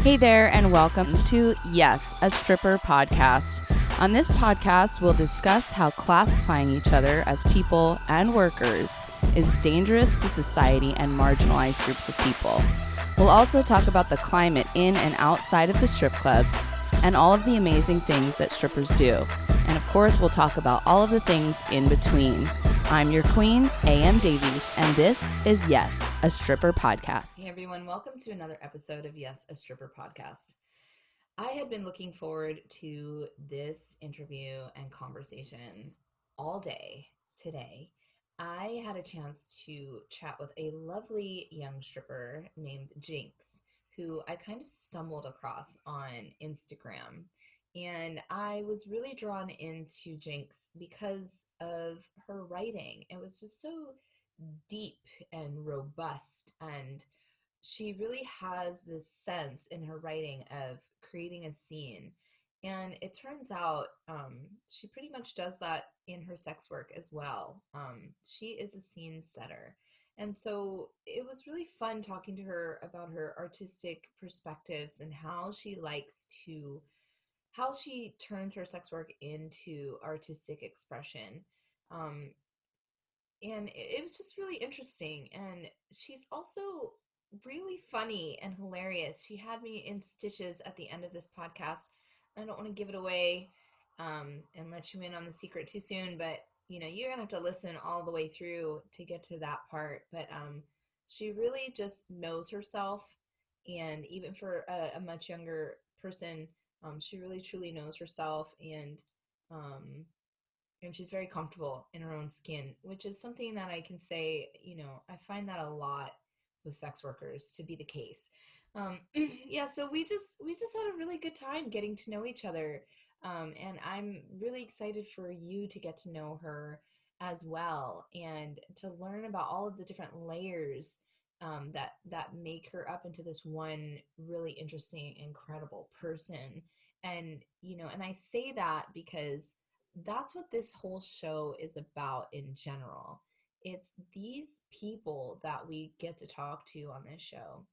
Hey there, and welcome to YAS, a stripper podcast. On this podcast, we'll discuss how classifying each other as people and workers is dangerous to society and marginalized groups of people. We'll also talk about the climate in and outside of the strip clubs and all of the amazing things that strippers do. And of course, we'll talk about all of the things in between. I'm your queen, A.M. Davies, and this is YAS, a stripper podcast. Hey everyone, welcome to another episode of YAS, a stripper podcast. I had been looking forward to this interview and conversation all day today. I had a chance to chat with a lovely young stripper named Jinx, who I kind of stumbled across on Instagram. And I was really drawn into Jinx because of her writing. It was just so deep and robust, and she really has this sense in her writing of creating a scene. And it turns out she pretty much does that in her sex work as well. She is a scene setter. And so it was really fun talking to her about her artistic perspectives and how she turns her sex work into artistic expression. And it was just really interesting. And she's also really funny and hilarious. She had me in stitches at the end of this podcast. I don't want to give it away and let you in on the secret too soon, but you're gonna have to listen all the way through to get to that part. But she really just knows herself, and even for a much younger person, she really truly knows herself, and she's very comfortable in her own skin, which is something that I can say, I find that a lot with sex workers to be the case. Yeah, so we just had a really good time getting to know each other. And I'm really excited for you to get to know her as well, and to learn about all of the different layers that make her up into this one really interesting, incredible person. And and I say that because that's what this whole show is about in general. It's these people that we get to talk to on this show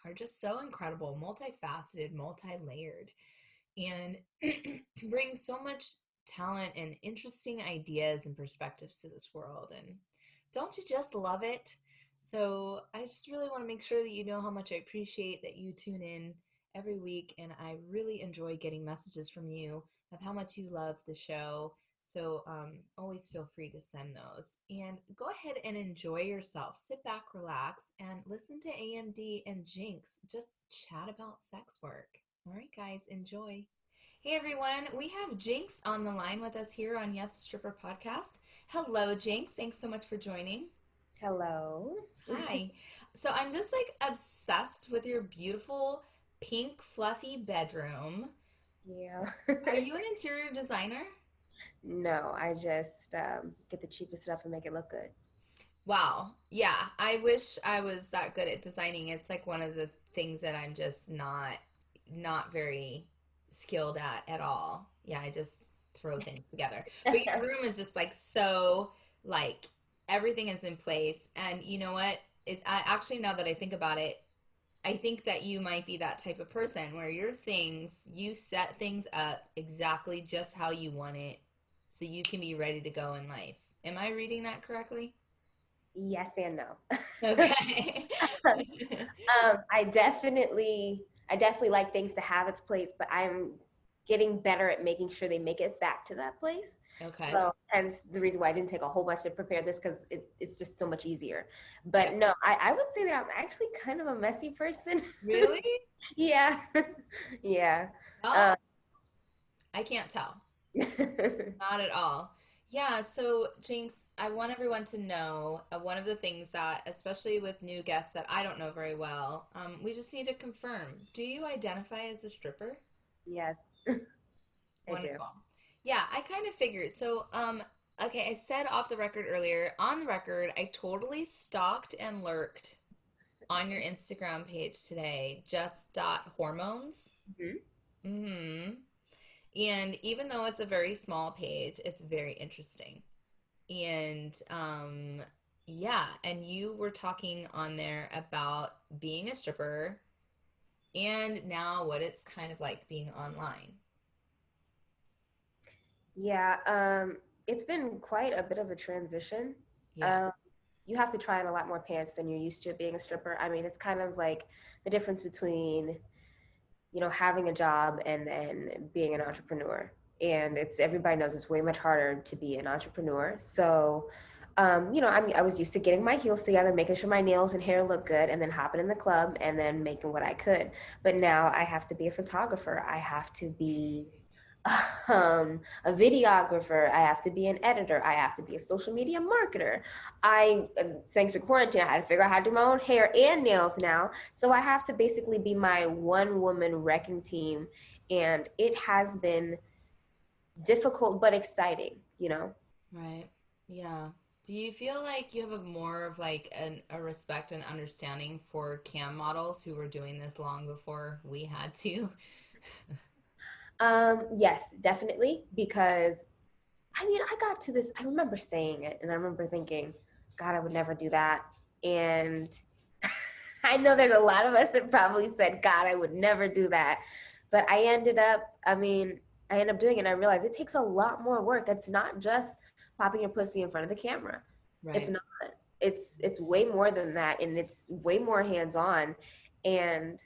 are just so incredible, multifaceted, multi-layered, and bring so much talent and interesting ideas and perspectives to this world. And don't you just love it? So I just really want to make sure that you know how much I appreciate that you tune in every week, and I really enjoy getting messages from you of how much you love the show. So always feel free to send those. And go ahead and enjoy yourself. Sit back, relax, and listen to AMD and Jinx just chat about sex work. All right, guys, enjoy. Hey, everyone. We have Jinx on the line with us here on Yes Stripper Podcast. Hello, Jinx. Thanks so much for joining. Hello. Hi. So I'm just obsessed with your beautiful pink fluffy bedroom. Yeah. Are you an interior designer? No, I just get the cheapest stuff and make it look good. Wow. Yeah. I wish I was that good at designing. It's one of the things that I'm just not very skilled at all. Yeah, I just throw things together. But your room is just so like everything is in place. And you know what? I actually, now that I think about it, I think that you might be that type of person where you set things up exactly just how you want it so you can be ready to go in life. Am I reading that correctly? Yes and no. Okay. I definitely like things to have its place, but I'm getting better at making sure they make it back to that place. Okay. So, and the reason why I didn't take a whole bunch to prepare this because it's just so much easier. Yep. But no, I would say that I'm actually kind of a messy person. Really? Yeah. Yeah. Well, I can't tell. Not at all. Yeah, so Jinx, I want everyone to know one of the things that, especially with new guests that I don't know very well, we just need to confirm. Do you identify as a stripper? Yes, I do. Wonderful. Yeah, I kind of figured. So, okay, I said off the record earlier, on the record, I totally stalked and lurked on your Instagram page today, just dot hormones. Mhm. Mm-hmm. And even though it's a very small page, it's very interesting. And yeah, and you were talking on there about being a stripper and now what it's kind of like being online. Yeah, it's been quite a bit of a transition. Yeah, Um, you have to try on a lot more pants than you're used to being a stripper. I mean, it's kind of like the difference between, having a job and then being an entrepreneur. And it's everybody knows it's way much harder to be an entrepreneur. So, I mean, I was used to getting my heels together, making sure my nails and hair look good, and then hopping in the club and then making what I could. But now I have to be a photographer. I have to be a videographer. I have to be an editor. I have to be a social media marketer. Thanks to quarantine, I had to figure out how to do my own hair and nails now. So I have to basically be my one woman wrecking team. And it has been difficult but exciting. right. Yeah. Do you feel like you have a more of like a respect and understanding for cam models who were doing this long before we had to? Yes, definitely. Because I mean, I got to this, I remember saying it and I remember thinking, God, I would never do that. And I know there's a lot of us that probably said, God, I would never do that. But I end up doing it and I realized it takes a lot more work. It's not just popping your pussy in front of the camera. It's Right. not. It's way more than that and it's way more hands-on and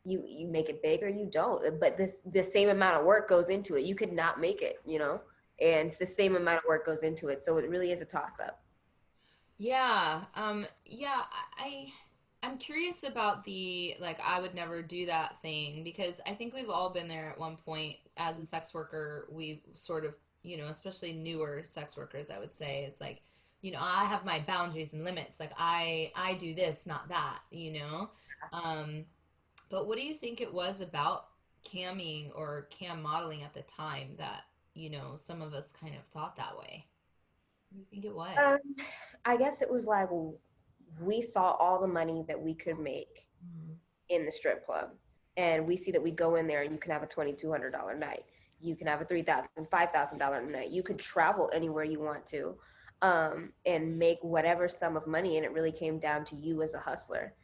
you make it big or you don't. But the same amount of work goes into it. You could not make it. And it's the same amount of work goes into it. So it really is a toss up. Yeah. Yeah, I'm curious about the like I would never do that thing because I think we've all been there at one point as a sex worker. We sort of, especially newer sex workers, I would say it's like, I have my boundaries and limits. Like I do this, not that. Um, but what do you think it was about camming or cam modeling at the time that, some of us kind of thought that way? What do you think it was? Um, I guess it was like we saw all the money that we could make Mhm. in the strip club. And we see that we go in there and you can have a $2,200 night. You can have a $3,000, $5,000 night. You could travel anywhere you want to and make whatever sum of money. And it really came down to you as a hustler.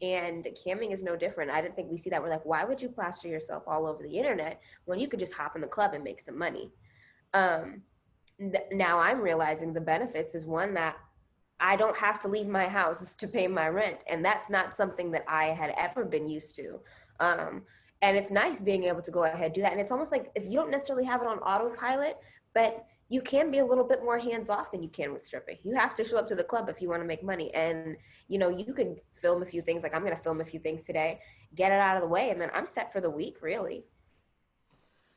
And camming is no different. I didn't think we see that. We're like, why would you plaster yourself all over the internet when you could just hop in the club and make some money? Um, Now I'm realizing the benefits is one that I don't have to leave my house to pay my rent. And that's not something that I had ever been used to. Um, and it's nice being able to go ahead and do that. And it's almost like if you don't necessarily have it on autopilot, but you can be a little bit more hands off than you can with stripping. You have to show up to the club if you want to make money. And, you can film a few things, like I'm going to film a few things today, get it out of the way, and then I'm set for the week, really.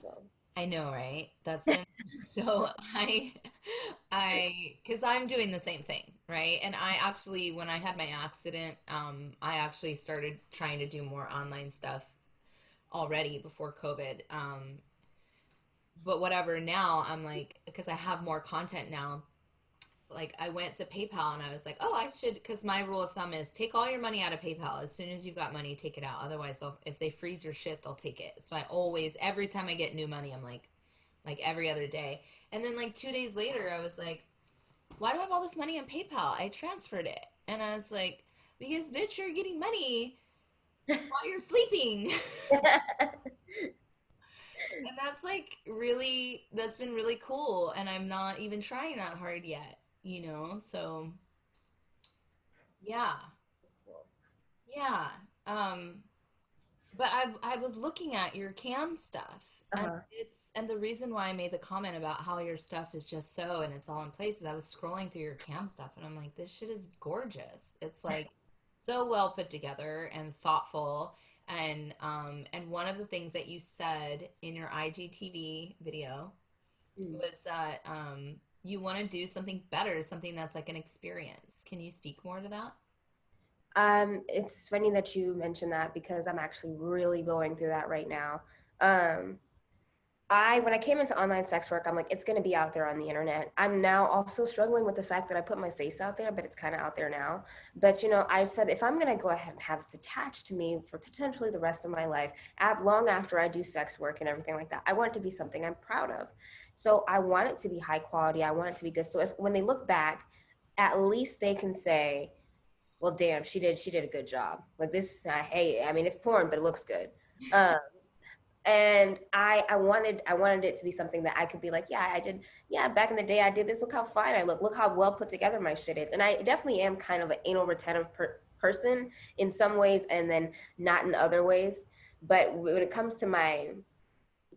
So, I know, right? That's been so because I'm doing the same thing, right? And I actually, when I had my accident, I actually started trying to do more online stuff already before COVID. But whatever, now I'm like, because I have more content now, like I went to PayPal and I was like, oh, I should, because my rule of thumb is take all your money out of PayPal. As soon as you've got money, take it out. Otherwise, if they freeze your shit, they'll take it. So I always, every time I get new money, I'm like every other day. And then like 2 days later, I was like, why do I have all this money on PayPal? I transferred it. And I was like, because bitch, you're getting money while you're sleeping. And that's like really, that's been really cool. And I'm not even trying that hard yet. So yeah. that's cool. Yeah. Um, but I was looking at your cam stuff and Uh-huh. the reason why I made the comment about how your stuff is just so and it's all in place is I was scrolling through your cam stuff and I'm like, this shit is gorgeous. It's like so well put together and thoughtful. And one of the things that you said in your IGTV video Mm. was that you want to do something better, something that's like an experience. Can you speak more to that? It's funny that you mentioned that because I'm actually really going through that right now. Um, when I came into online sex work, I'm like, it's going to be out there on the internet. I'm now also struggling with the fact that I put my face out there, but it's kind of out there now. But I said if I'm going to go ahead and have this attached to me for potentially the rest of my life, long after I do sex work and everything like that, I want it to be something I'm proud of. So I want it to be high quality. I want it to be good. So if when they look back, at least they can say Well, damn, she did a good job. Like this, hey, I mean, it's porn, but it looks good. Um, and I wanted it to be something that I could be like, yeah, I did, yeah, back in the day I did this. Look how fine I look how well put together my shit is. And I definitely am kind of an anal retentive person in some ways, and then not in other ways. But when it comes to my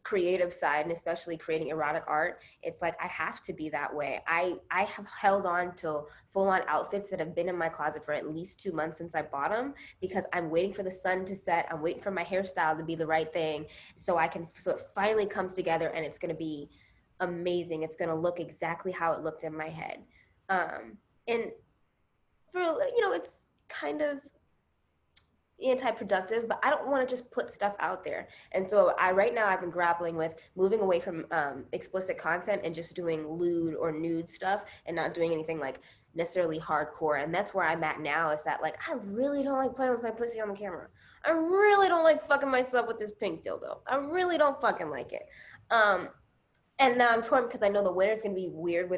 creative side, and especially creating erotic art, it's like I have to be that way. I have held on to full on outfits that have been in my closet for at least 2 months since I bought them, because I'm waiting for the sun to set, I'm waiting for my hairstyle to be the right thing, so it finally comes together and it's going to be amazing. It's going to look exactly how it looked in my head. And for, it's kind of anti-productive, but I don't want to just put stuff out there. And so I right now I've been grappling with moving away from explicit content and just doing lewd or nude stuff, and not doing anything like necessarily hardcore. And that's where I'm at now, is that like I really don't like playing with my pussy on the camera. I really don't like fucking myself with this pink dildo. I really don't fucking like it. um and now I'm torn because I know the winter's gonna be weird,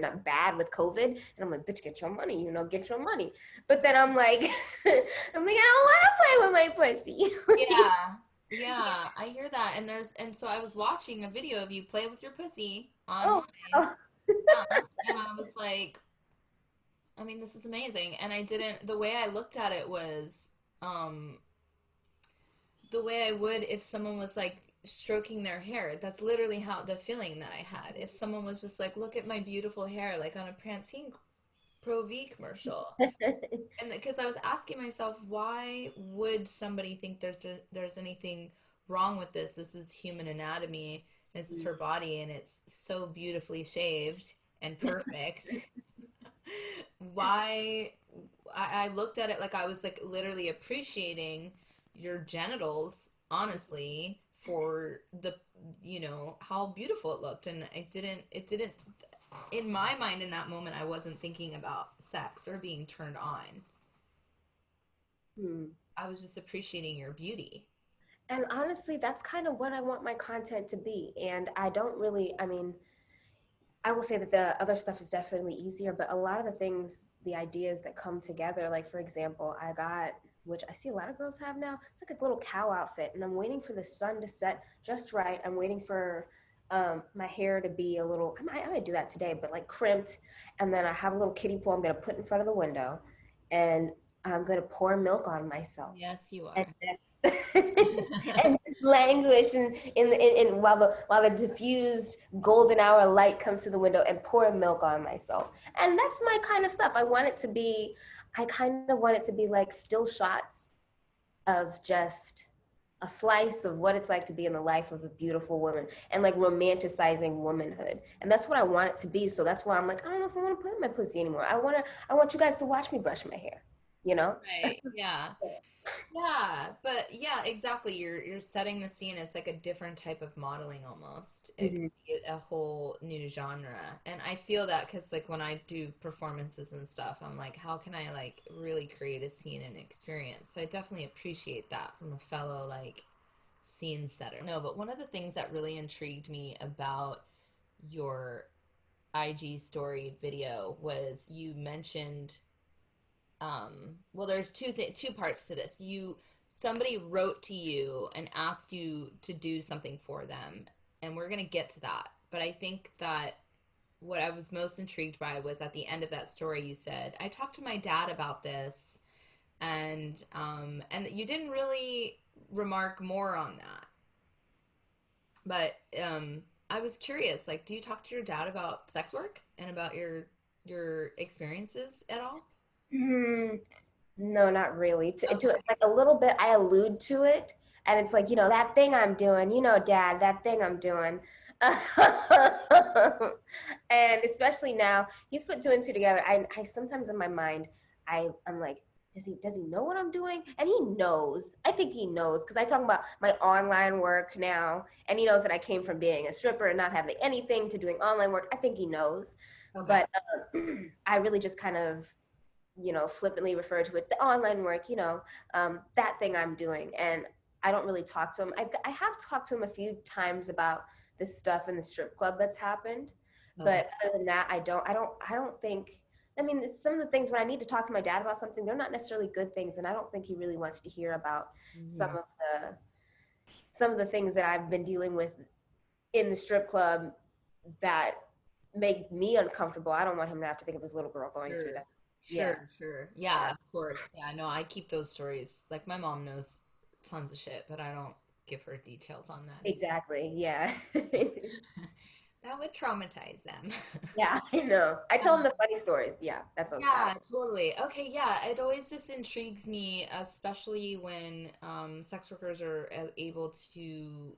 not bad with COVID. And I'm like, bitch, get your money, get your money. But then I'm like, I don't want to play with my pussy. Yeah. Yeah, I hear that. And so I was watching a video of you play with your pussy Oh, online. wow. And I was like, I mean, this is amazing. And I didn't, the way I looked at it was, um, the way I would if someone was like stroking their hair. That's literally how the feeling that I had. If someone was just like, look at my beautiful hair, like on a Prancine Pro V commercial. And because I was asking myself, why would somebody think there's anything wrong with this? This is human anatomy. This is her body, and it's so beautifully shaved and perfect. Why? I looked at it like I was like literally appreciating your genitals, honestly, for the how beautiful it looked, and it didn't in my mind in that moment I wasn't thinking about sex or being turned on. Hmm. I was just appreciating your beauty. And honestly, that's kind of what I want my content to be. And I don't really, I mean, I will say that the other stuff is definitely easier, but a lot of the things, the ideas that come together, like for example, I got, which I see a lot of girls have now, it's like a little cow outfit, and I'm waiting for the sun to set just right. I'm waiting for my hair to be a little, I might do that today, but like crimped, and then I have a little kiddie pool I'm gonna put in front of the window, and I'm gonna pour milk on myself, Yes, you and are. that's and languish in while the diffused golden hour light comes to the window, and pour milk on myself. And that's my kind of stuff. I kind of want it to be like still shots of just a slice of what it's like to be in the life of a beautiful woman, and like romanticizing womanhood. And that's what I want it to be. So that's why I'm like, I don't know if I want to play with my pussy anymore. I want you guys to watch me brush my hair, you know? Right. Yeah. Yeah, but yeah, exactly. You're setting the scene. It's like a different type of modeling almost. It could Mhm. be a whole new genre. And I feel that because like when I do performances and stuff, I'm like, how can I like really create a scene and experience? So I definitely appreciate that from a fellow like scene setter. No, but one of the things that really intrigued me about your IG story video was you mentioned well there's two parts to this. Somebody wrote to you and asked you to do something for them, and we're going to get to that. But I think that what I was most intrigued by was at the end of that story you said, I talked to my dad about this, and you didn't really remark more on that. But I was curious, like, do you talk to your dad about sex work and about your experiences at all? Mm, no, not really. To Okay. like a little bit, I allude to it, and it's like, that thing I'm doing, Dad, that thing I'm doing. And especially now, he's put two and two together. I sometimes in my mind, I'm like, does he know what I'm doing? And he knows. I think he knows, because I talk about my online work now, and he knows that I came from being a stripper and not having anything to doing online work. I think he knows, Okay. but I really just kind of flippantly refer to it, the online work, that thing I'm doing. And I don't really talk to him. I have talked to him a few times about this stuff in the strip club that's happened. Okay. But other than that, I don't think I mean, some of the things when I need to talk to my dad about something, they're not necessarily good things, and I don't think he really wants to hear about some Hmm. of the some of the things that I've been dealing with in the strip club that make me uncomfortable. I don't want him to have to think of his little girl going through Sure. that. Sure, Yeah, sure. yeah, Yeah, of course. Yeah, no, I keep those stories. Like my mom knows tons of shit, but I don't give her details on that either. exactly. Yeah. That would traumatize them. Yeah, I know. I tell him the Um, funny stories. Yeah, that's what that. yeah, totally. Okay, yeah, it always just intrigues me, especially when sex workers are able to,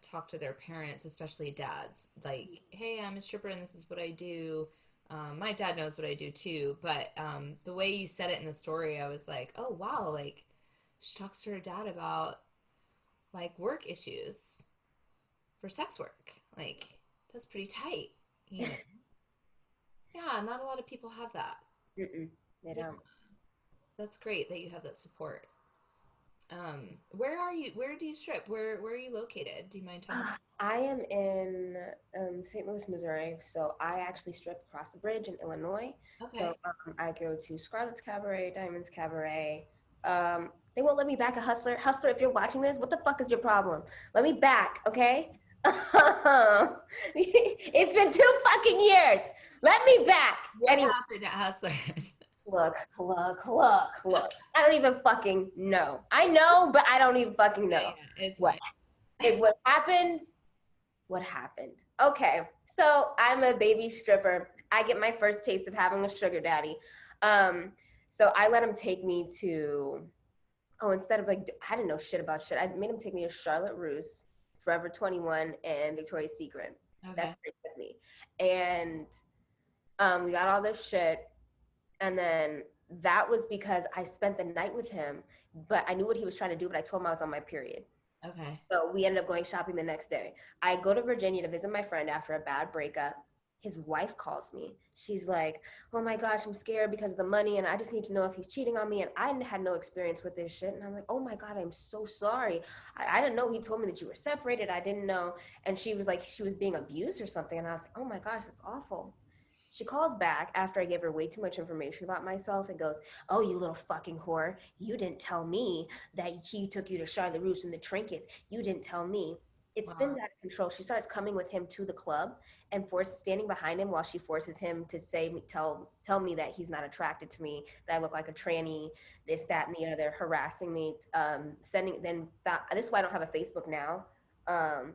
talk to their parents, especially dads. Like, hey, I'm a stripper and this is what I do. My dad knows what I do too, but the way you said it in the story, I was like, oh, wow, like she talks to her dad about like work issues for sex work. Like, that's pretty tight, you know? Yeah, not a lot of people have that. Mm-mm, they Yeah, don't. that's great that you have that support. Where are you? Where do you strip? Where are you located? Do you mind telling me? I am in St. Louis, Missouri, so I actually strip across the bridge in Illinois. So Okay. I go to Scarlett's Cabaret, Diamond's Cabaret. They won't let me back a Hustler. Hustler, if you're watching this, what the fuck is your problem? Let me back, okay? It's been 2 fucking years. Let me back. What Anyway, happened at Hustlers? look. I don't even fucking know. I know, but I don't even fucking Yeah, know yeah, it's what fine. what happened. What happened? Okay, so I'm a baby stripper. I get my first taste of having a sugar daddy. Um, so I let him take me to, instead of like, I didn't know shit about shit. I made him take me to Charlotte Russe, Forever 21, and Victoria's Secret. That's Okay. where he took me. And we got all this shit. And then that was because I spent the night with him, but I knew what he was trying to do, but I told him I was on my period. Okay. So we ended up going shopping the next day. I go to Virginia to visit my friend after a bad breakup. His wife calls me. She's like, "Oh my gosh, I'm scared because of the money, and I just need to know if he's cheating on me." And I had no experience with this shit. And I'm like, "Oh my God, I'm so sorry. I didn't know he told me that you were separated. I didn't know." And she was like, she was being abused or something. And I was like, "Oh my gosh, that's awful." She calls back after I gave her way too much information about myself and goes, "Oh, you little fucking whore. You didn't tell me that he took you to Charlotte Russe and the trinkets. You didn't tell me." It spins Wow. out of control. She starts coming with him to the club and standing behind him while she forces him to tell me that he's not attracted to me, that I look like a tranny, this, that, and the other, harassing me, sending then this is why I don't have a Facebook now. Um,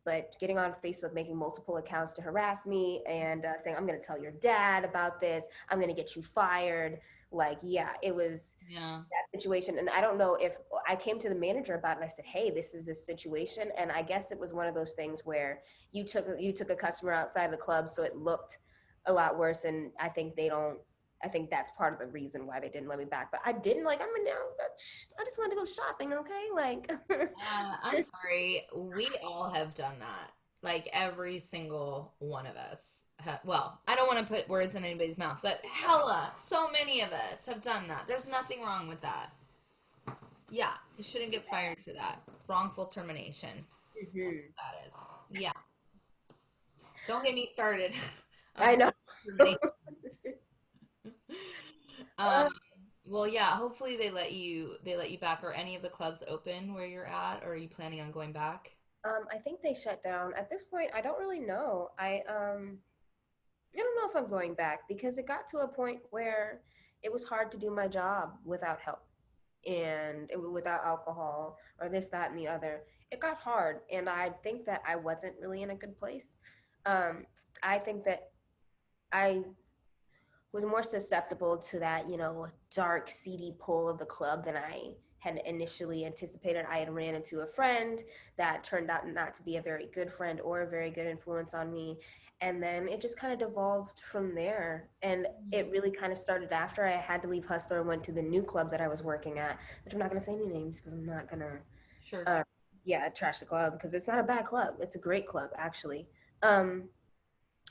but getting on Facebook, making multiple accounts to harass me and saying, "I'm going to tell your dad about this. I'm going to get you fired." Like, yeah, it was Yeah. that situation. And I don't know if I came to the manager about it and I said, "Hey, this is this situation." And I guess it was one of those things where you took a customer outside of the club, so it looked a lot worse. And I think they don't. I think that's part of the reason why they didn't let me back. But I didn't like. I just wanted to go shopping. Okay, like. I'm sorry. We all have done that. Like every single one of us. Well, I don't want to put words in anybody's mouth, but hella, so many of us have done that. There's nothing wrong with that. Yeah, you shouldn't get fired for that. Wrongful termination. That's Mhm. what that is. Yeah. Don't get me started on I know. termination. Um, well, yeah, hopefully they let you back. Are any of the clubs open where you're at, or are you planning on going back? I think they shut down. At this point, I don't really know. I don't know if I'm going back because it got to a point where it was hard to do my job without help and without alcohol or this, that, and the other. It got hard, and I think that I wasn't really in a good place. Um, I think that I was more susceptible to that, dark, seedy pull of the club than I had initially anticipated. I had ran into a friend that turned out not to be a very good friend or a very good influence on me. And then it just kind of devolved from there. And Mhm. it really kind of started after I had to leave Hustler and went to the new club that I was working at, which I'm not going to say any names because I'm not going to, Sure. yeah, trash the club because it's not a bad club. It's a great club, actually. Um,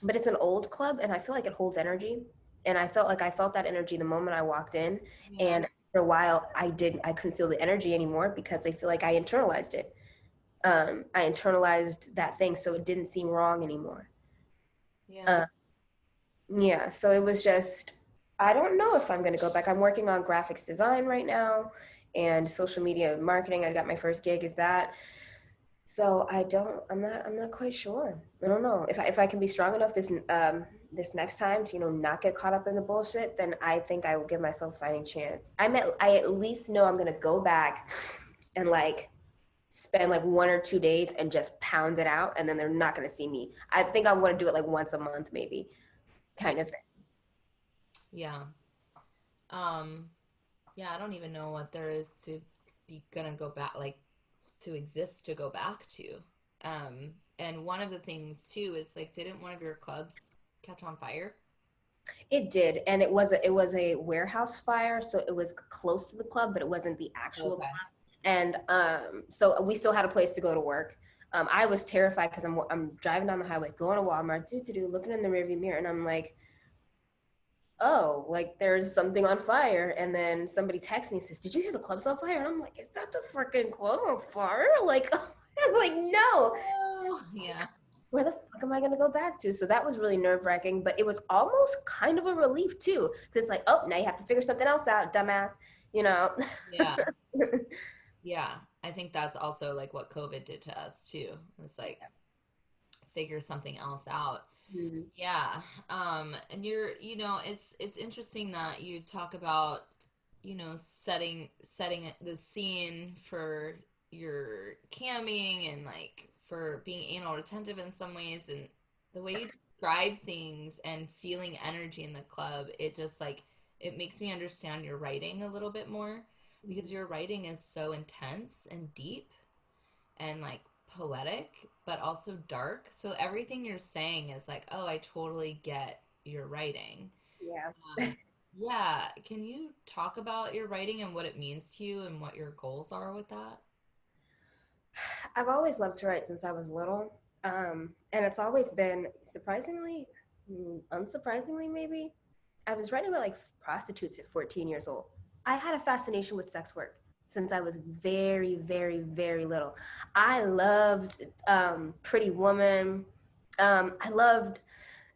but it's an old club and I feel like it holds energy. And I felt that energy the moment I walked in. Yeah. And for a while I couldn't feel the energy anymore because I feel like I internalized it. I internalized that thing so it didn't seem wrong anymore. Yeah. Uh, Yeah, so it was just, I don't know if I'm going to go back. I'm working on graphics design right now and social media marketing. I got my first gig is that. So I'm not quite sure. I don't know. If I can be strong enough this next time to, not get caught up in the bullshit, then I think I will give myself a fighting chance. I at least know I'm going to go back and like spend like 1 or 2 days and just pound it out, and then they're not going to see me. I think I want to do it like once a month maybe, Yeah. kind of thing. Yeah. Um, yeah, I don't even know what there is to be gonna go back, like to exist to go back to. And one of the things too is like, didn't one of your clubs catch on fire? It did, and it was a warehouse fire, so it was close to the club, but it wasn't the actual Okay. club. And so we still had a place to go to work. I was terrified because I'm driving down the highway, going to Walmart, looking in the rearview mirror, and I'm like, oh, like there's something on fire. And then somebody texts me and says, "Did you hear the club's on fire?" And I'm like, "Is that the freaking club on fire?" Like, I'm like, no. Oh, yeah. Where the fuck am I going to go back to? So that was really nerve wracking, but it was almost kind of a relief too. Cause it's like, oh, now you have to figure something else out, dumbass, you know? Yeah. Yeah. I think that's also like what COVID did to us too. It's like figure something else out. Mhm. Yeah. And it's interesting that you talk about, setting the scene for your camming and like for being anal retentive in some ways, and the way you describe things and feeling energy in the club, it just like it makes me understand your writing a little bit more, because your writing is so intense and deep and like poetic, but also dark. So everything you're saying is like, oh, I totally get your writing. Yeah. Um, yeah. Can you talk about your writing and what it means to you and what your goals are with that? I've always loved to write since I was little. And it's always been surprisingly, unsurprisingly, maybe. I was writing about like prostitutes at 14 years old. I had a fascination with sex work since I was very, very, very little. I loved Pretty Woman. I loved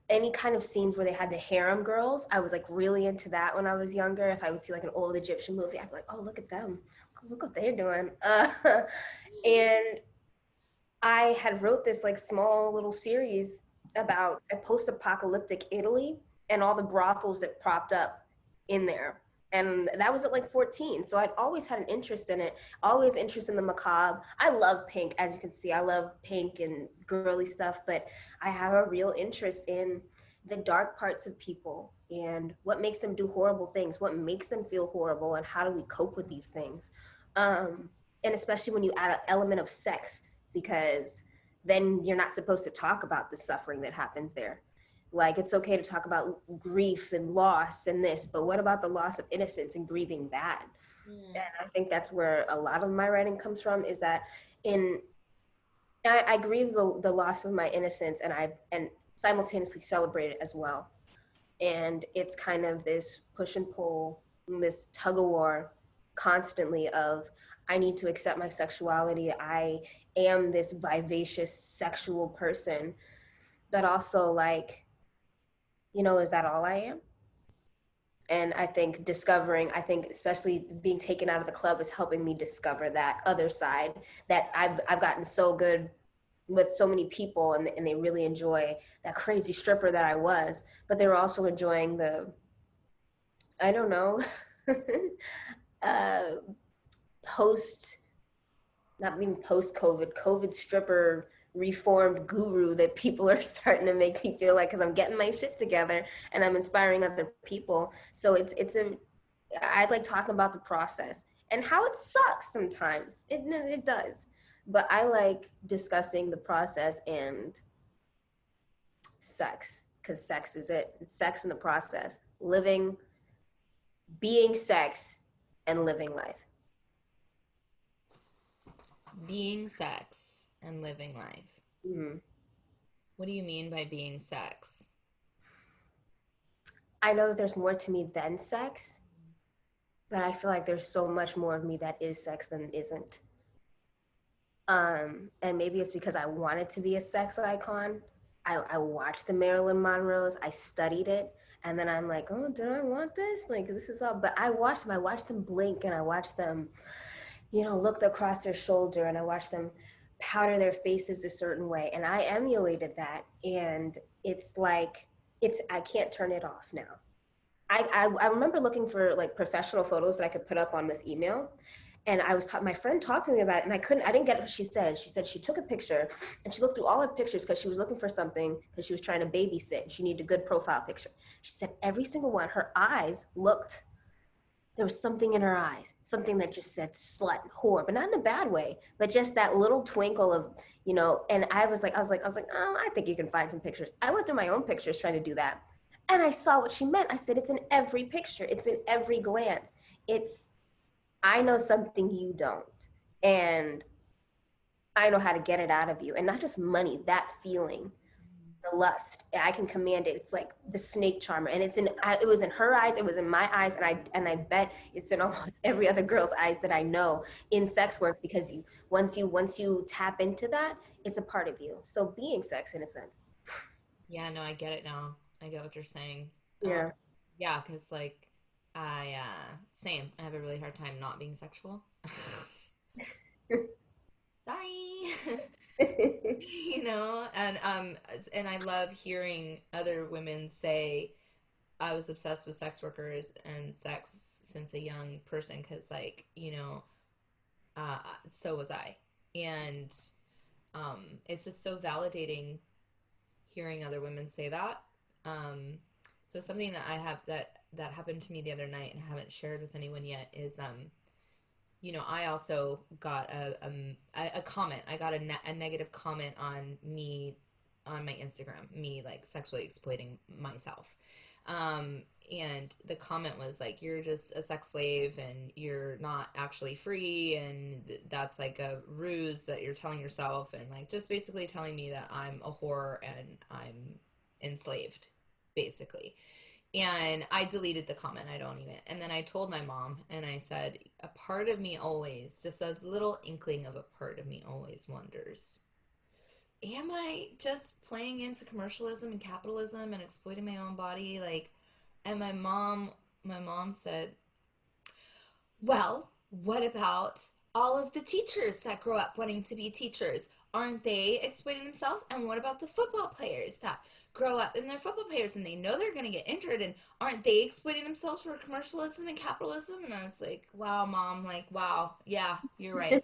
any kind of scenes where they had the harem girls. I was like really into that when I was younger. If I would see like an old Egyptian movie, I'd be like, oh, look at them. Look what they're doing. And I had wrote this like small little series about a post-apocalyptic Italy and all the brothels that propped up in there. And that was at like 14. So I'd always had an interest in it, always interest in the macabre. I love pink, as you can see. I love pink and girly stuff, but I have a real interest in the dark parts of people and what makes them do horrible things, what makes them feel horrible, and how do we cope with these things. Um, and especially when you add an element of sex, because then you're not supposed to talk about the suffering that happens there. Like it's okay to talk about grief and loss and this, but what about the loss of innocence and grieving that? Mm. And I think that's where a lot of my writing comes from, is that in I grieve the loss of my innocence, and simultaneously celebrate it as well. And it's kind of this push and pull, this tug of war constantly of, I need to accept my sexuality. I am this vivacious sexual person, but also like, is that all I am? And I think especially being taken out of the club is helping me discover that other side, that I've gotten so good with so many people, and they really enjoy that crazy stripper that I was, but they were also enjoying the, I don't know, uh, post, not even post COVID stripper reformed guru that people are starting to make me feel like, because I'm getting my shit together and I'm inspiring other people. So I like talking about the process and how it sucks sometimes. It does. But I like discussing the process and sex, because sex is it. It's sex in the process. Living, being sex, and living life. Being sex and living life. Mhm. What do you mean by being sex? I know that there's more to me than sex, but I feel like there's so much more of me that is sex than isn't. And maybe it's because I wanted to be a sex icon. I watched the Marilyn Monroes, I studied it, and then I'm like, oh, do I want this? Like, this is all. But I watched them blink, and I watched them, look across their shoulder, and I watched them powder their faces a certain way, and I emulated that, and it's like I can't turn it off now. I remember looking for like professional photos that I could put up on this email. And my friend talked to me about it, and I didn't get what she said. She said she took a picture and she looked through all her pictures because she was looking for something because she was trying to babysit. She needed a good profile picture. She said every single one, her eyes looked, there was something in her eyes, something that just said slut, whore, but not in a bad way, but just that little twinkle of, and I was like, oh, I think you can find some pictures. I went through my own pictures trying to do that. And I saw what she meant. I said, it's in every picture, it's in every glance. It's, I know something you don't. And I know how to get it out of you. And not just money, that feeling, the lust. I can command it. It's like the snake charmer, and it was in her eyes, it was in my eyes, and I bet it's in almost every other girl's eyes that I know in sex work, because once you tap into that, it's a part of you. So being sex in a sense. Yeah, no, I get it now. I get what you're saying. Um, Yeah. yeah, because like same. I have a really hard time not being sexual. Sorry. And I love hearing other women say I was obsessed with sex workers and sex since a young person because so was I. And it's just so validating hearing other women say that. Um, so something that I have that happened to me the other night and I haven't shared with anyone yet is I also got a comment. I got a negative comment on me on my Instagram, me like sexually exploiting myself. Um, and the comment was like, "You're just a sex slave, and you're not actually free, and that's like a ruse that you're telling yourself, and like just basically telling me that I'm a whore and I'm enslaved, basically." And I deleted the comment. I don't even. And then I told my mom and I said, a part of me always, just a little inkling of a part of me always wonders, am I just playing into commercialism and capitalism and exploiting my own body? Like, and my mom said, well, what about all of the teachers that grow up wanting to be teachers? Aren't they exploiting themselves? And what about the football players that grow up and they're football players and they know they're going to get injured, and aren't they exploiting themselves for commercialism and capitalism? And I was like, wow, mom, like, wow, yeah, you're right.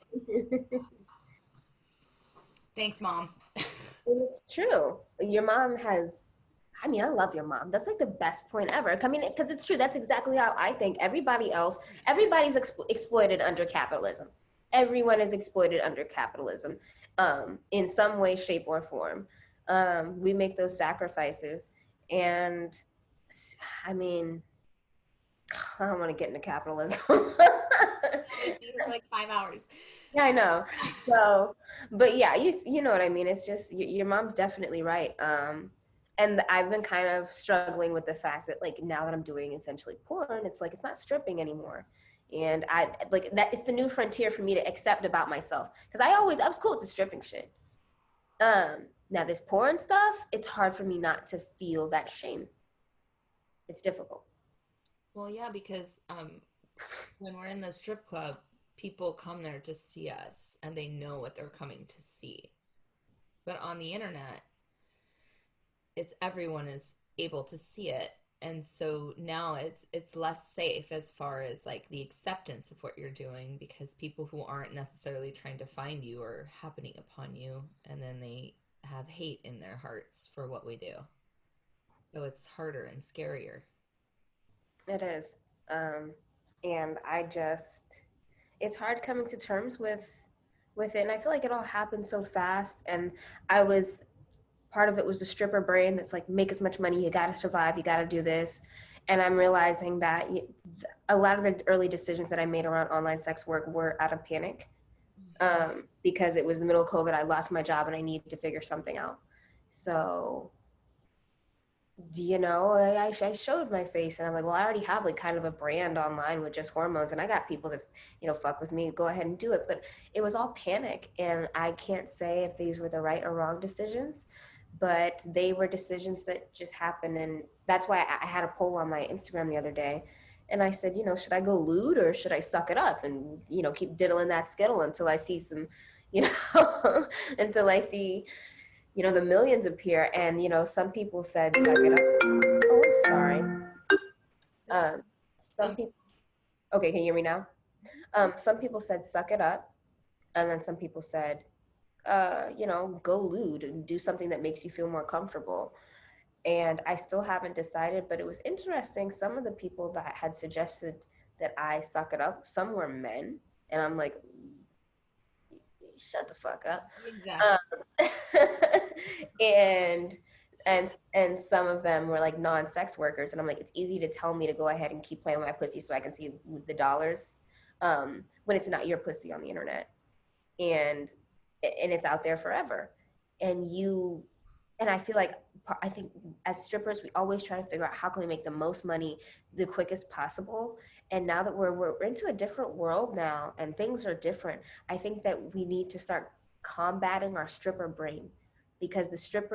Thanks, mom. It's true. Your mom has, I mean, I love your mom. That's like the best point ever. I mean, because it's true. That's exactly how I think. Everybody's exploited under capitalism. Everyone is exploited under capitalism, in some way, shape, or form. We make those sacrifices. And I mean, I don't want to get into capitalism. We'd be here for like 5 hours. Yeah, I know. So, but yeah, you know what I mean. It's just your mom's definitely right. And I've been kind of struggling with the fact that like now that I'm doing essentially porn, it's like it's not stripping anymore. And I like that it's the new frontier for me to accept about myself. Because I was cool with the stripping shit. Now this porn stuff, it's hard for me not to feel that shame. It's difficult. Well, yeah, because when we're in the strip club, people come there to see us and they know what they're coming to see. But on the internet, it's everyone is able to see it. And so now it's less safe as far as like the acceptance of what you're doing, because people who aren't necessarily trying to find you are happening upon you, and then they have hate in their hearts for what we do. So it's harder and scarier. It is. Um, and it's hard coming to terms with it. And I feel like it all happened so fast. And I was, part of it was the stripper brain that's like, make as much money, you gotta survive, you gotta do this. And I'm realizing that a lot of the early decisions that I made around online sex work were out of panic, because it was the middle of COVID. I lost my job and I needed to figure something out. So I showed my face and I'm like, well, I already have like kind of a brand online with just hormones, and I got people that, fuck with me, go ahead and do it. But it was all panic. And I can't say if these were the right or wrong decisions, but they were decisions that just happened. And that's why I had a poll on my Instagram the other day. And I said, should I go lewd or should I suck it up and, keep diddling that skittle until I see some, you know, until I see, the millions appear. And, some people said, suck it up. Oh, I'm sorry. That's Um, some some. people, okay, can you hear me now? Some people said, suck it up. And then some people said, go lewd and do something that makes you feel more comfortable. And I still haven't decided, but it was interesting. Some of the people that had suggested that I suck it up, some were men. And I'm like, shut the fuck up. Exactly. and and some of them were like non-sex workers, and I'm like, it's easy to tell me to go ahead and keep playing with my pussy so I can see the dollars, when it's not your pussy on the internet, and it's out there forever. And you and I feel like, I think as strippers we always try to figure out how can we make the most money the quickest possible. And now that we're into a different world now and things are different, I think that we need to start combating our stripper brain, because the strip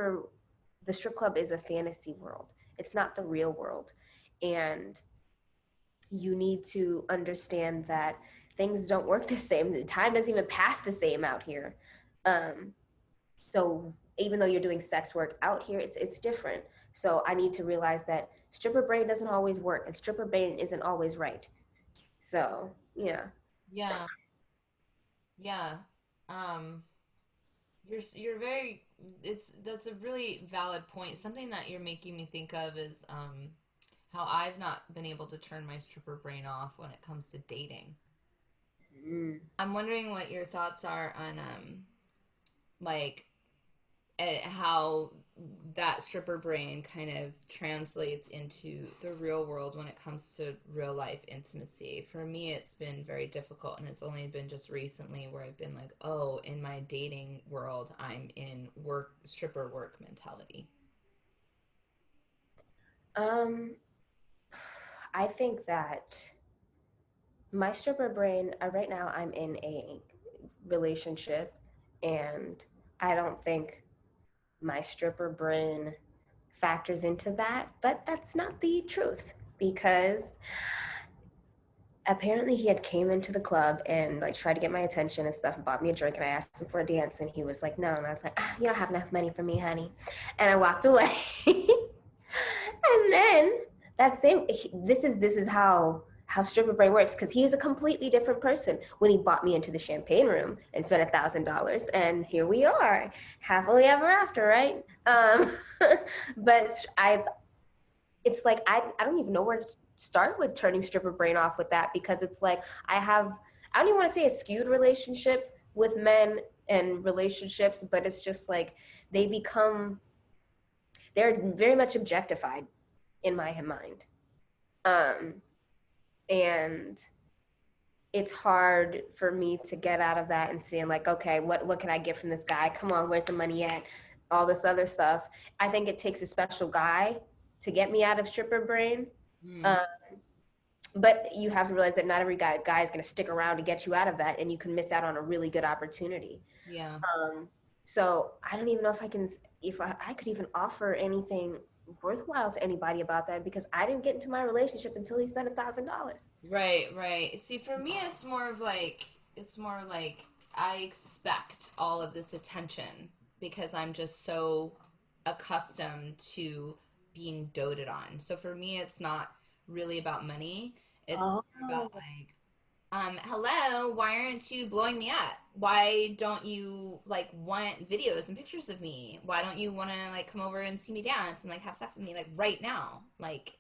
club is a fantasy world, it's not the real world. And you need to understand that things don't work the same. The time doesn't even pass the same out here. Um, so even though you're doing sex work out here, it's different. So I need to realize that stripper brain doesn't always work, and stripper brain isn't always right. So yeah. Yeah. Yeah. Um, you're very that's a really valid point. Something that you're making me think of is how I've not been able to turn my stripper brain off when it comes to dating. Mm. I'm wondering what your thoughts are on like how that stripper brain kind of translates into the real world when it comes to real life intimacy. For me, it's been very difficult, and it's only been just recently where I've been like, oh, in my dating world, I'm in work stripper work mentality. Um, I think that my stripper brain, right now I'm in a relationship, and I don't think my stripper brain factors into that, but that's not the truth, because apparently he had came into the club and like tried to get my attention and stuff and bought me a drink, and I asked him for a dance and he was like no, and I was like, you don't have enough money for me, honey, and I walked away. And then that same this is how stripper brain works, because he's a completely different person when he bought me into the champagne room and spent $1,000, and here we are happily ever after, right? But it's like I don't even know where to start with turning stripper brain off with that, because it's like I don't even want to say a skewed relationship with men and relationships, but it's just like they become they're very much objectified in my mind. Um, and it's hard for me to get out of that and seeing like, okay, what can I get from this guy? Come on, where's the money at? All this other stuff. I think it takes a special guy to get me out of stripper brain. Mm, Um, but you have to realize that not every guy is going to stick around to get you out of that, and you can miss out on a really good opportunity. yeah. Um, so I don't even know if I could even offer anything worthwhile to anybody about that, because I didn't get into my relationship until he spent $1,000. Right, right. See, for me, it's more like I expect all of this attention because I'm just so accustomed to being doted on. So for me, it's not really about money. It's Oh, more about like, hello, why aren't you blowing me up? Why don't you like want videos and pictures of me? Why don't you want to like come over and see me dance and like have sex with me like right now? Like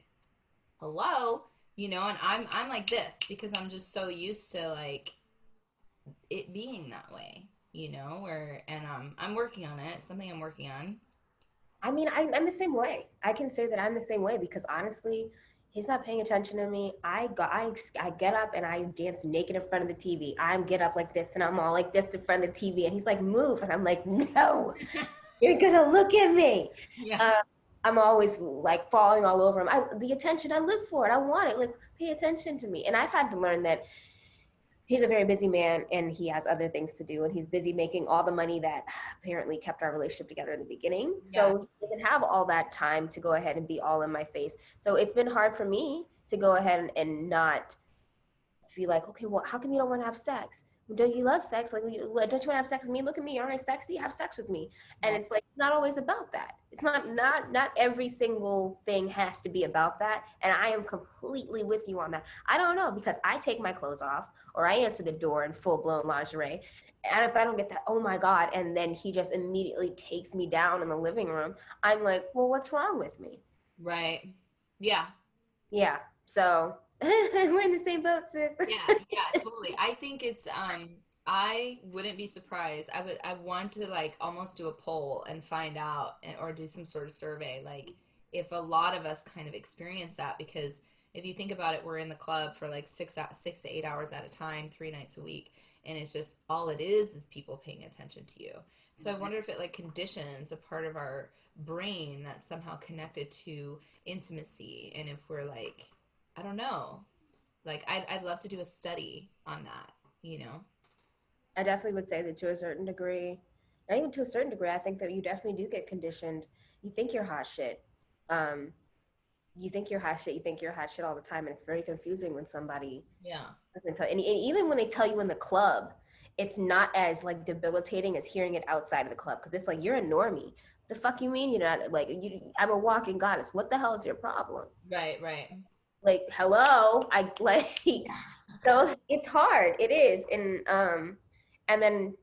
hello, and I'm like this because I'm just so used to like it being that way, where and I'm working on it. It's something I'm working on. I mean, I'm the same way. I can say that I'm the same way, because honestly, he's not paying attention to me. I get up and I dance naked in front of the TV. I get up like this and I'm all like this in front of the TV, and he's like, move, and I'm like, no, you're gonna look at me. Yeah. Uh, I'm always like falling all over him. The attention, I live for it. I want it. Like, pay attention to me. And I've had to learn that He's a very busy man and he has other things to do, and he's busy making all the money that apparently kept our relationship together in the beginning. Yeah. So he doesn't have all that time to go ahead and be all in my face. So it's been hard for me to go ahead and not be like, okay, well, how come you don't want to have sex? Don't you love sex? Like, don't you want to have sex with me? Look at me, aren't I sexy? Have sex with me. And Right. it's like not always about that. It's not every single thing has to be about that. And I am completely with you on that. I don't know because I take my clothes off or I answer the door in full blown lingerie. And if I don't get that, oh my God, and then he just immediately takes me down in the living room, I'm like, well, what's wrong with me? Right. Yeah. Yeah. So we're in the same boat, sis. Yeah, yeah, totally. I think it's I wouldn't be surprised. I want to like almost do a poll and find out or do some sort of survey like if a lot of us kind of experience that because if you think about it, we're in the club for like 6 to 8 hours at a time, 3 nights a week, and it's just all it is people paying attention to you. So I wonder if it like conditions a part of our brain that's somehow connected to intimacy and if we're like I don't know like I'd love to do a study on that, you know? I definitely would say that to a certain degree, not even to a certain degree, I think that you definitely do get conditioned. You think you're hot shit. Um, you think you're hot shit. You think you're hot shit all the time, and it's very confusing when somebody Yeah. doesn't tell. And even when they tell you in the club, it's not as like debilitating as hearing it outside of the club because it's like you're a normie. The fuck you mean you're not like you? I'm a walking goddess. What the hell is your problem? Right, right. Like hello, I like Yeah. so it's hard. It is, and then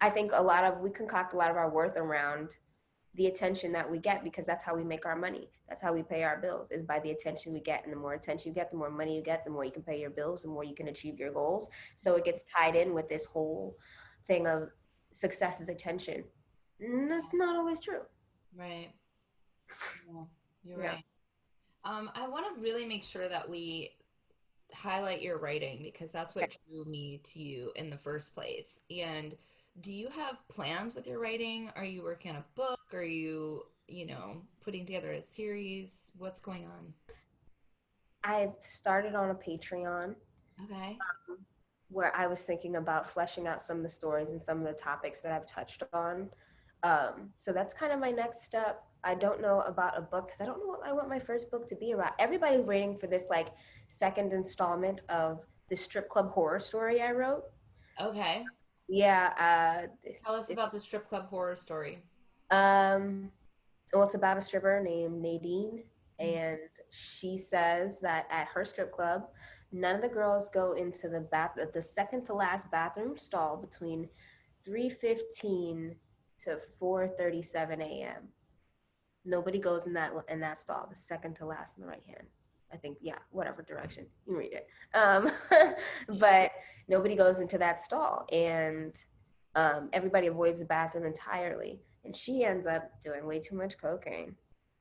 I think we concoct a lot of our worth around the attention that we get because that's how we make our money. That's how we pay our bills is by the attention we get. And the more attention you get, the more money you get, the more you can pay your bills, the more you can achieve your goals. So it gets tied in with this whole thing of success is attention. And that's not always true. Right. Yeah, you're Yeah. right. I want to really make sure that we highlight your writing because that's what drew me to you in the first place. And do you have plans with your writing? Are you working on a book? Are you, putting together a series? What's going on? I've started on a Patreon Okay. where I was thinking about fleshing out some of the stories and some of the topics that I've touched on. So that's kind of my next step. I don't know about a book because I don't know what I want my first book to be about. Everybody's waiting for this like second installment of the strip club horror story I wrote. Okay. Yeah, Tell us about the strip club horror story. um, well, it's about a stripper named Nadine, Mm. and she says that at her strip club, none of the girls go into the second to last bathroom stall between 3:15 to 4:37 a.m. Nobody goes in that stall, the second to last in the right hand. I think, yeah, whatever direction you read it. But nobody goes into that stall, and everybody avoids the bathroom entirely. And she ends up doing way too much cocaine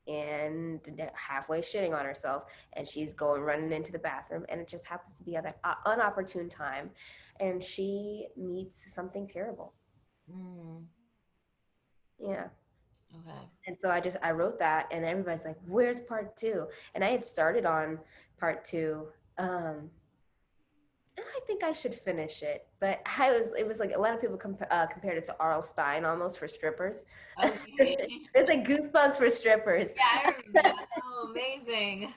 and halfway shitting on herself, and she's going running into the bathroom, and it just happens to be at that unopportune time, and she meets something terrible. Mm. Yeah. Okay. And so I wrote that, and everybody's like, "Where's part two?" And I had started on part two, and I think I should finish it. But it was like a lot of people compared it to R.L. Stein almost for strippers. Okay. It's like Goosebumps for strippers. Yeah, I remember that. Oh, amazing.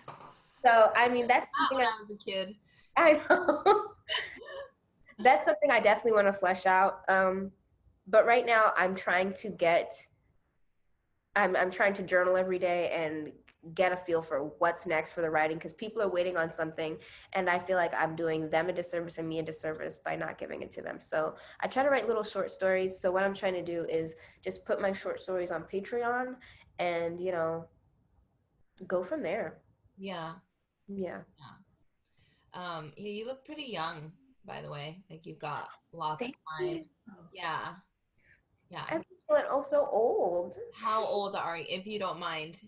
So I mean, That that's something when I was a kid. I know. That's something I definitely want to flesh out. But right now, I'm trying to journal every day and get a feel for what's next for the writing because people are waiting on something, and I feel like I'm doing them a disservice and me a disservice by not giving it to them. So I try to write little short stories. So what I'm trying to do is just put my short stories on Patreon and go from there. Yeah. Yeah. Yeah. Yeah, you look pretty young, by the way. Like you've got lots of Thank time. you. Yeah. Yeah. I'm feeling oh so old. How old are you, if you don't mind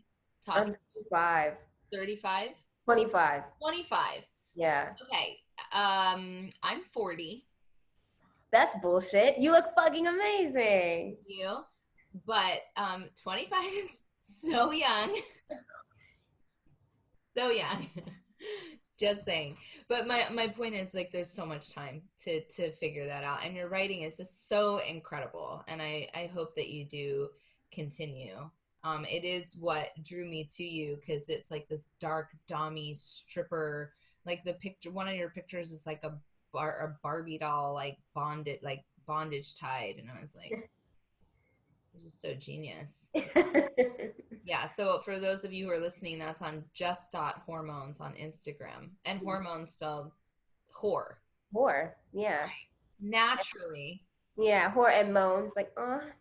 talking? I'm 25. 35? 25. 25. Yeah. Okay. I'm 40. That's bullshit. You look fucking amazing. You, but 25 is so young. So young. Just saying. But my point is like there's so much time to figure that out. And your writing is just so incredible. And I hope that you do continue. It is what drew me to you because it's like this dark dommy stripper. Like the picture, one of your pictures is like a Barbie doll like bonded like bondage tied, and I was like, you're just so genius. Yeah, so for those of you who are listening, that's on just dot hormones on Instagram. And hormones spelled whore. Whore, yeah. Right. Naturally. Yeah, whore and moans, like, like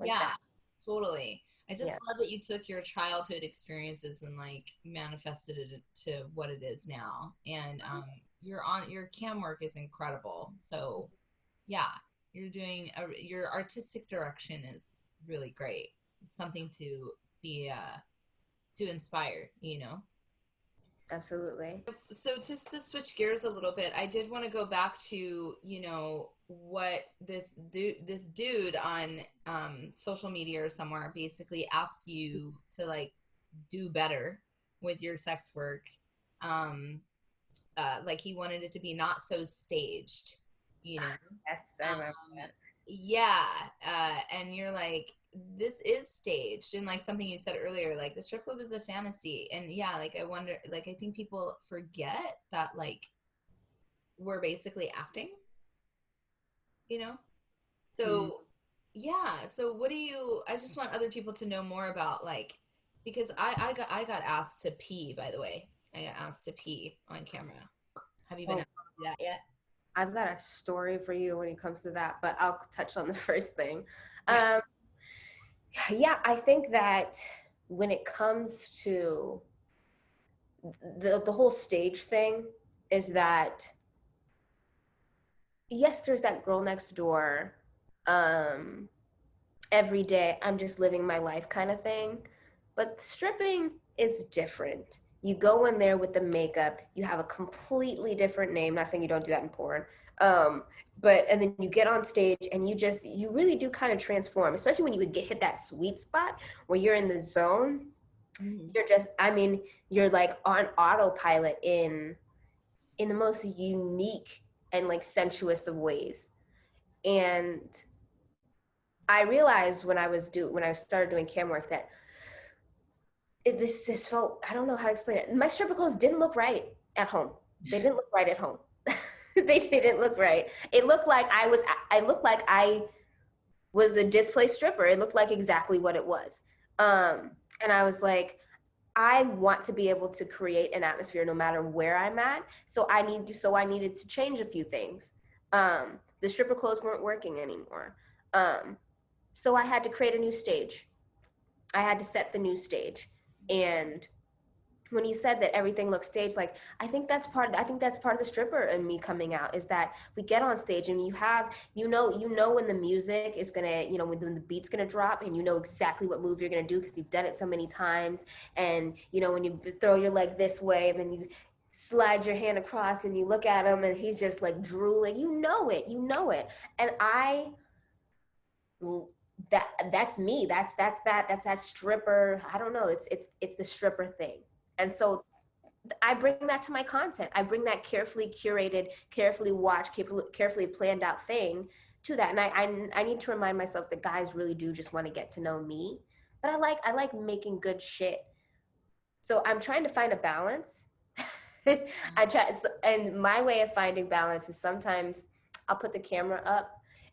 Yeah, that. totally. I just Yeah. love that you took your childhood experiences and like manifested it to what it is now. And your cam work is incredible. So yeah, your artistic direction is really great. It's something to be to inspire, you know. Absolutely. So just to switch gears a little bit, I did want to go back to, what this dude on social media or somewhere basically asked you to like do better with your sex work. Um, like he wanted it to be not so staged, you know. Yes, I remember Um, that. yeah, and you're like, this is staged, and like something you said earlier, like the strip club is a fantasy, and yeah, like I wonder, like I think people forget that like we're basically acting, you know. Mm. So yeah, so what do you? I just want other people to know more about like because I got asked to pee. By the way, I got asked to pee on camera. Have you been Oh, asked to do that yet? I've got a story for you when it comes to that, but I'll touch on the first thing. Yeah. Um, yeah, I think that when it comes to the whole stage thing, is that yes, there's that girl next door, um, every day I'm just living my life kind of thing. But stripping is different. You go in there with the makeup, you have a completely different name. Not saying you don't do that in porn. Um, but and then you get on stage and you really do kind of transform, especially when you would get hit that sweet spot where you're in the zone. Mhm. You're just, I mean, you're like on autopilot in the most unique and like sensuous of ways. And I realized when I started doing cam work that this just felt, I don't know how to explain it. My stripper clothes didn't look right at home. They didn't look right at home. They didn't look right. It looked like I looked like I was a displaced stripper. It looked like exactly what it was. And I was like, I want to be able to create an atmosphere no matter where I'm at. So I needed to change a few things. The stripper clothes weren't working anymore. So I had to create a new stage. I had to set the new stage. And when you said that everything looks staged, like I think that's part of the stripper and me coming out is that we get on stage and you know when the music is gonna, when the beat's gonna drop and you know exactly what move you're gonna do because you've done it so many times. And you know when you throw your leg this way and then you slide your hand across and you look at him and he's just like drooling, you know it. And that's me. That's that stripper. I don't know. It's the stripper thing. And so I bring that to my content. I bring that carefully curated, carefully watched, carefully planned out thing to that. And I need to remind myself that guys really do just want to get to know me. But I like making good shit. So I'm trying to find a balance. I try, and my way of finding balance is sometimes I'll put the camera up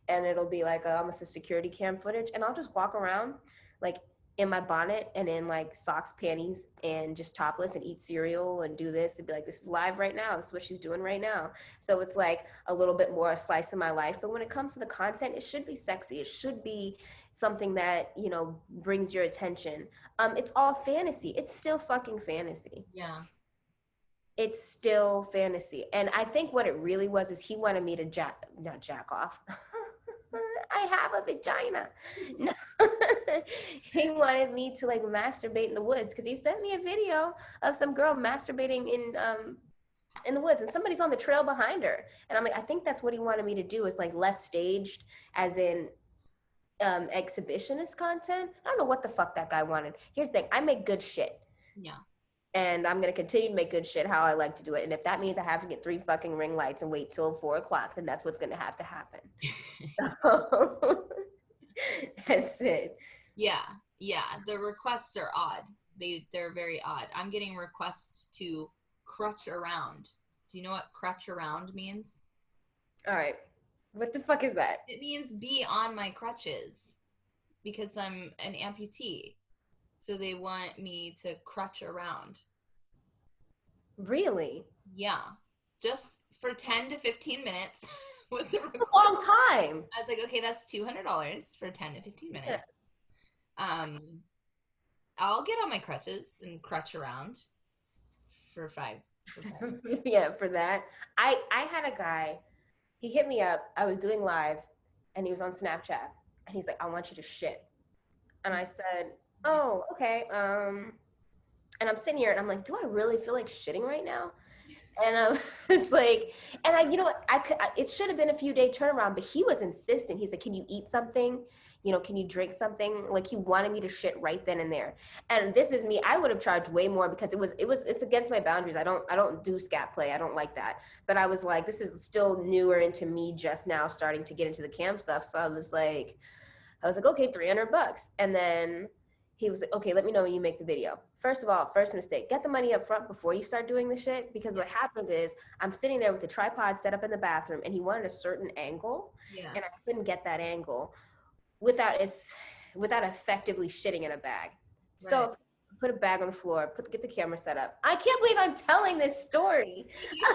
and it'll be like almost a security cam footage, and I'll just walk around like in my bonnet and in like socks, panties, and just topless and eat cereal and do this and be like, this is live right now. This is what she's doing right now. So it's like a little bit more a slice of my life. But when it comes to the content, it should be sexy. It should be something that, brings your attention. It's all fantasy. It's still fucking fantasy. Yeah. It's still fantasy. And I think what it really was is he wanted me to not jack off. I have a vagina. No. He wanted me to like masturbate in the woods because he sent me a video of some girl masturbating in the woods and somebody's on the trail behind her. And I'm like, I think that's what he wanted me to do is like less staged as in exhibitionist content. I don't know what the fuck that guy wanted. Here's the thing, I make good shit. Yeah. And I'm gonna continue to make good shit how I like to do it. And if that means I have to get 3 fucking ring lights and wait till 4 o'clock, then that's what's gonna have to happen. That's it. Yeah, yeah. The requests are odd. They're very odd. I'm getting requests to crutch around. Do you know what crutch around means? All right. What the fuck is that? It means be on my crutches because I'm an amputee. So they want me to crutch around. Really? Yeah. Just for 10 to 15 minutes was a A request. long time. I was like, okay, that's $200 for 10 to 15 Yeah. minutes. Um, I'll get on my crutches and crutch around for five. For five. Yeah, for that. I had a guy, he hit me up. I was doing live and he was on Snapchat and he's like, I want you to shit. And I said, oh, okay. And I'm sitting here and I'm like, do I really feel like shitting right now? And I was like, and I, you know what, it should have been a few day turnaround, but he was insistent. He's like, can you eat something? Can you drink something? Like he wanted me to shit right then and there. And this is me. I would have charged way more because it's against my boundaries. I don't do scat play. I don't like that. But I was like, this is still newer into me just now starting to get into the camp stuff. So I was like, okay, $300. And then he was like, okay, let me know when you make the video. First of all, first mistake, get the money up front before you start doing the shit. Because Yeah. what happened is I'm sitting there with the tripod set up in the bathroom and he wanted a certain angle Yeah. and I couldn't get that angle without effectively shitting in a bag. Right. So put a bag on the floor, get the camera set up. I can't believe I'm telling this story. You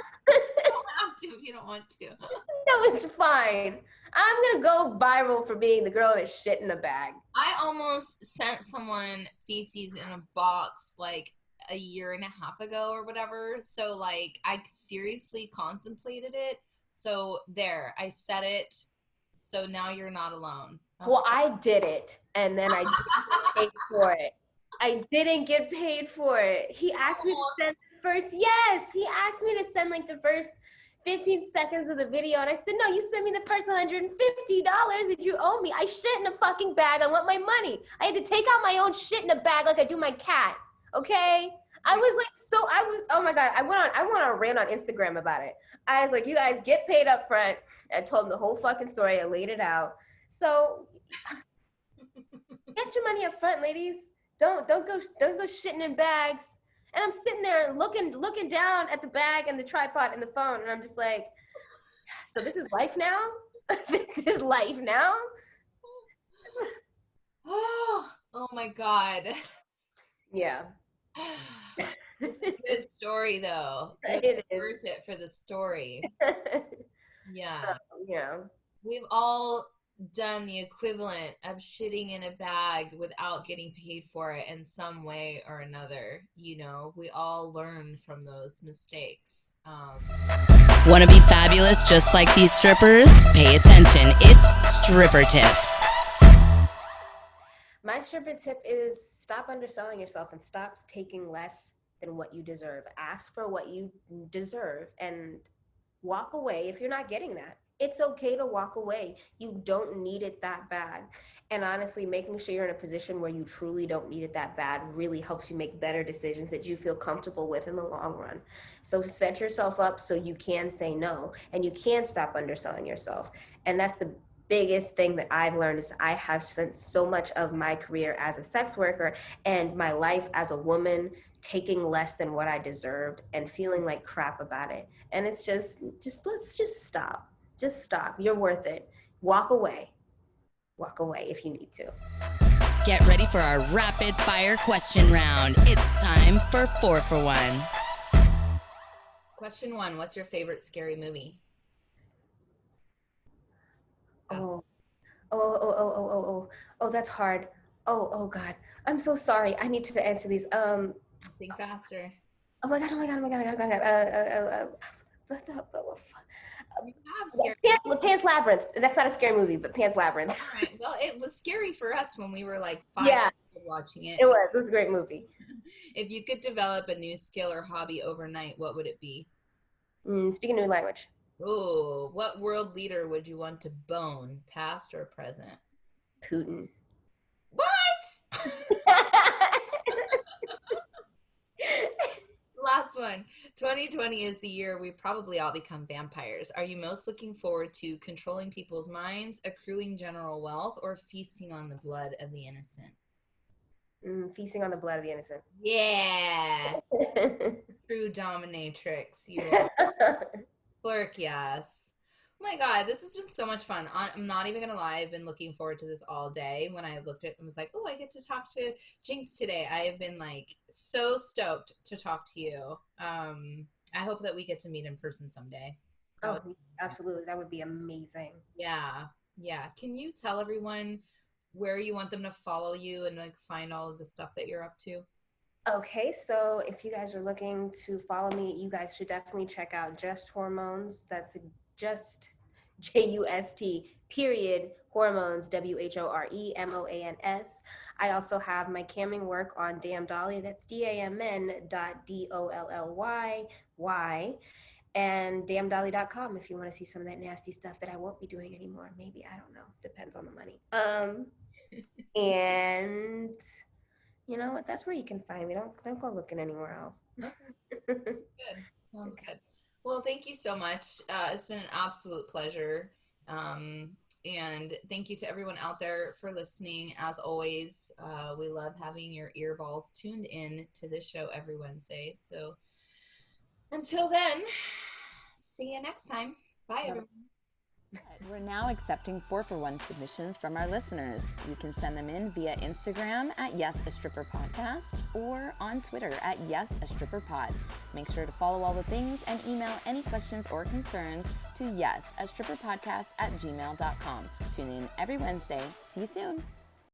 don't have to if you don't want to. No, it's fine. I'm gonna go viral for being the girl that shit in a bag. I almost sent someone feces in a box like a year and a half ago or whatever. So like I seriously contemplated it. So there, I said it. So now you're not alone. Well, I did it, and then I didn't get paid for it. I didn't get paid for it. He asked me to send the first, yes, he asked me to send like the first 15 seconds of the video, and I said, no, you sent me the first $150 that you owe me. I shit in a fucking bag. I want my money. I had to take out my own shit in a bag like I do my cat, okay? Oh my God, I went on a rant on Instagram about it. I was like, you guys get paid up front. I told him the whole fucking story. I laid it out. So get your money up front, ladies. Don't go shitting in bags. And I'm sitting there looking down at the bag and the tripod and the phone, and I'm just like, so this is life now? This is life now? Oh my God. Yeah. It's a good story though. It It's is. worth it for the story. Yeah. Yeah. We've all done the equivalent of shitting in a bag without getting paid for it in some way or another. We all learn from those mistakes. Want to be fabulous just like these strippers? Pay attention. It's stripper tips. My stripper tip is stop underselling yourself and stop taking less than what you deserve. Ask for what you deserve and walk away if you're not getting that. It's okay to walk away. You don't need it that bad. And honestly, making sure you're in a position where you truly don't need it that bad really helps you make better decisions that you feel comfortable with in the long run. So set yourself up so you can say no and you can stop underselling yourself. And that's the biggest thing that I've learned is I have spent so much of my career as a sex worker and my life as a woman taking less than what I deserved and feeling like crap about it. And it's just let's just stop. Just stop. You're worth it. Walk away. Walk away if you need to. Get ready for our rapid fire question round. It's time for 4 for 1. Question 1, what's your favorite scary movie? Oh, that's hard. Oh God. I'm so sorry. I need to answer these. Think faster. Oh my God. You have scary. Pan's Labyrinth. That's not a scary movie, but Pan's Labyrinth. All right. Well, it was scary for us when we were like 5 Yeah. watching it. It was a great movie. If you could develop a new skill or hobby overnight, what would it be? Speaking a new language. Oh, what world leader would you want to bone, past or present? Putin. What? one. 2020 is the year we probably all become vampires. Are you most looking forward to controlling people's minds, accruing general wealth, or feasting on the blood of the innocent? Feasting on the blood of the innocent. Yeah. True dominatrix. You are. Clerk, yes. Oh my God, this has been so much fun. I'm not even gonna lie, I've been looking forward to this all day. When I looked at it and was like, oh, I get to talk to Jinx today. I have been like so stoked to talk to you. I hope that we get to meet in person someday. Oh, absolutely. That would be amazing. Yeah. Yeah. Can you tell everyone where you want them to follow you and like find all of the stuff that you're up to? Okay, so if you guys are looking to follow me, you guys should definitely check out Just Hormones. That's just JUST period hormones, WHOREMOANS. I also have my camming work on Damn Dolly. That's DAMN.DOLLYY. And damndolly.com if you want to see some of that nasty stuff that I won't be doing anymore. Maybe, I don't know. Depends on the money. And you know what? That's where you can find me. Don't go looking anywhere else. Good. Sounds good. Well, thank you so much. It's been an absolute pleasure. And thank you to everyone out there for listening. As always, we love having your earballs tuned in to this show every Wednesday. So until then, see you next time. Bye, everyone. We're now accepting 4-for-1 submissions from our listeners. You can send them in via Instagram at YAS a Stripper Podcast or on Twitter at YAS a Stripper Pod. Make sure to follow all the things and email any questions or concerns to YAS a Stripper Podcast at gmail.com. Tune in every Wednesday. See you soon.